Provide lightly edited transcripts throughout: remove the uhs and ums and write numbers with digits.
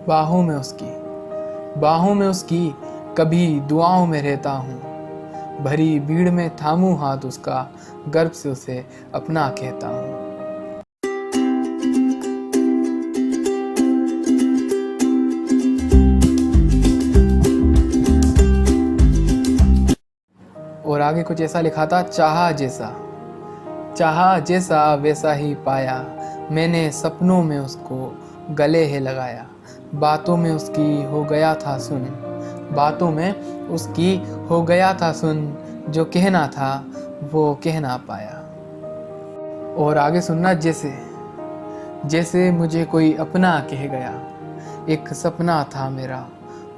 बाहों में उसकी, बाहों में उसकी कभी दुआओं में रहता हूँ। भरी भीड़ में थामूं हाथ उसका, गर्व से उसे अपना कहता हूँ। और आगे कुछ ऐसा लिखा था, चाहा जैसा वैसा ही पाया, मैंने सपनों में उसको गले है लगाया। बातों में उसकी हो गया था सुन, बातों में उसकी हो गया था सुन, जो कहना था वो कह ना पाया। और आगे सुनना, जैसे जैसे मुझे कोई अपना कह गया, एक सपना था मेरा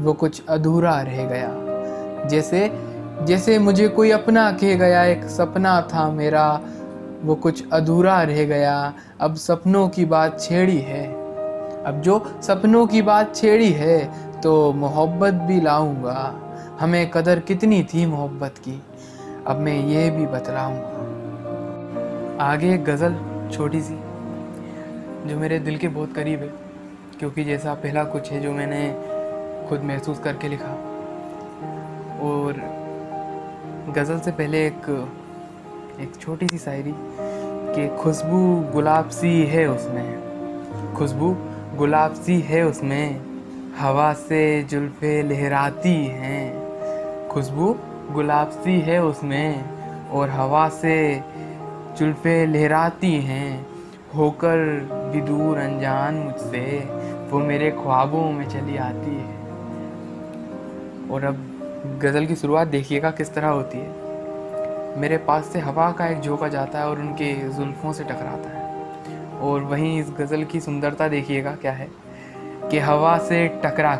वो कुछ अधूरा रह गया। जैसे जैसे मुझे कोई अपना कह गया, एक सपना था मेरा वो कुछ अधूरा रह गया। अब सपनों की बात छेड़ी है, अब जो सपनों की बात छेड़ी है, तो मोहब्बत भी लाऊंगा। हमें कदर कितनी थी मोहब्बत की, अब मैं ये भी बतलाऊंगा। आगे एक गज़ल छोटी सी जो मेरे दिल के बहुत करीब है, क्योंकि जैसा पहला कुछ है जो मैंने खुद महसूस करके लिखा। और गज़ल से पहले एक छोटी सी शायरी कि खुशबू गुलाब सी है उसमें, खुशबू गुलाब सी है उसमें, हवा से जुल्फ़े लहराती हैं। खुशबू गुलाब सी है उसमें और हवा से जुल्फ़े लहराती हैं। होकर भी दूर अनजान मुझसे, वो मेरे ख्वाबों में चली आती है। और अब गज़ल की शुरुआत देखिएगा किस तरह होती है। मेरे पास से हवा का एक झोंका जाता है और उनके जुल्फ़ों से टकराता है। और वहीं इस गज़ल की सुंदरता देखिएगा क्या है कि हवा से टकरा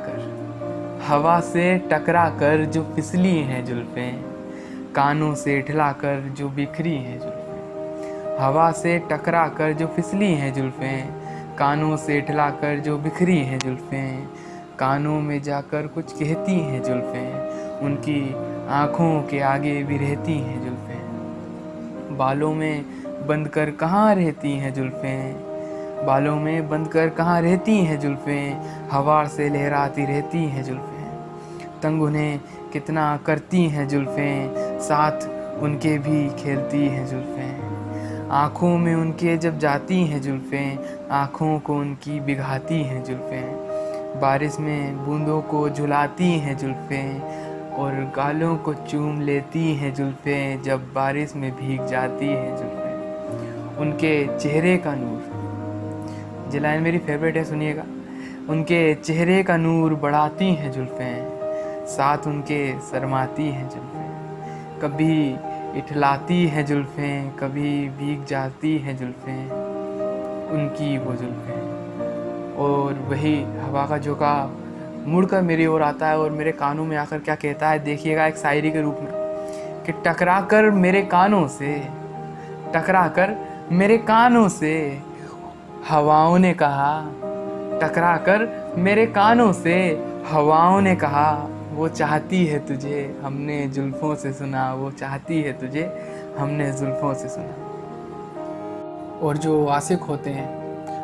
कर जो फिसली हैं जुल्फ़ें, कानों से ठिला कर जो बिखरी हैं जुल्फ़ें। हवा से टकरा कर जो फिसली हैं जुल्फ़ें, कानों से ठिला कर जो बिखरी हैं जुल्फ़ें। कानों में जाकर कुछ कहती हैं जुल्फ़ें, उनकी आँखों के आगे भी रहती हैं जुल्फ़ें। बालों में बंद कर कहाँ रहती हैं जुल्फ़ें, बालों में बंद कर कहाँ रहती हैं जुल्फ़ें, हवा से लहराती रहती हैं जुल्फ़ें। तंग उन्हें कितना करती हैं जुल्फ़ें, साथ उनके भी खेलती हैं जुल्फ़ें। आँखों में उनके जब जाती हैं जुल्फ़ें, आँखों को उनकी भिगाती हैं जुल्फ़ें। बारिश में बूंदों को झुलाती हैं जुल्फ़ें और गालों को चूम लेती हैं जुल्फ़ें, जब बारिश में भीग जाती हैं जुल्फ़ें। उनके चेहरे का नूर, ये लाइन मेरी फेवरेट है, सुनिएगा। उनके चेहरे का नूर बढ़ाती हैं जुल्फ़ें, साथ उनके शर्माती हैं जुल्फ़ें। कभी इठलाती हैं जुल्फ़ें, कभी भीग जाती हैं जुल्फ़ें, उनकी वो जुल्फ़ें। और वही हवा का झोंका मुड़कर मेरी ओर आता है और मेरे कानों में आकर क्या कहता है देखिएगा, एक शायरी के रूप में कि टकरा कर मेरे कानों से, टकरा कर मेरे कानों से हवाओं ने कहा, टकरा कर मेरे कानों से हवाओं ने कहा, वो चाहती है तुझे हमने जुल्फ़ों से सुना, वो चाहती है तुझे हमने जुल्फ़ों से सुना। और जो आशिक होते हैं,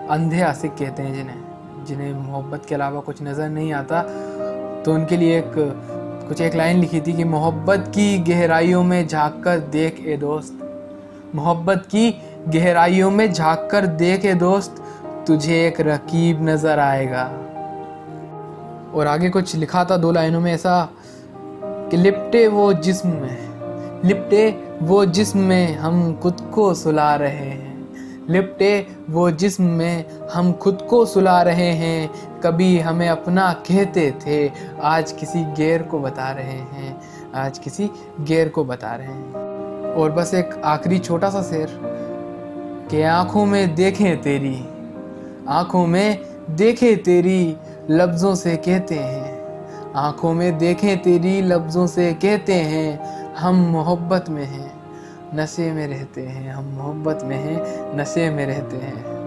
अंधे आशिक कहते हैं जिन्हें, जिन्हें मोहब्बत के अलावा कुछ नज़र नहीं आता, तो उनके लिए एक लाइन लिखी थी कि मोहब्बत की गहराइयों में झांक कर देख ए दोस्त, मोहब्बत की गहराइयों में झांक कर देख ए दोस्त, तुझे एक रकीब नज़र आएगा। और आगे कुछ लिखा था 2 लाइनों में ऐसा कि लिपटे वो जिस्म में हम खुद को सुला रहे हैं, लिपटे वो जिस्म में हम खुद को सुला रहे हैं। कभी हमें अपना कहते थे, आज किसी गैर को बता रहे हैं, आज किसी गैर को बता रहे हैं। और बस एक आखिरी छोटा सा शेर कि आँखों में देखें तेरी, आँखों में देखें तेरी लफ्ज़ों से कहते हैं, आँखों में देखें तेरी लफ्ज़ों से कहते हैं, हम मोहब्बत में हैं नशे में रहते हैं, हम मोहब्बत में हैं नशे में रहते हैं।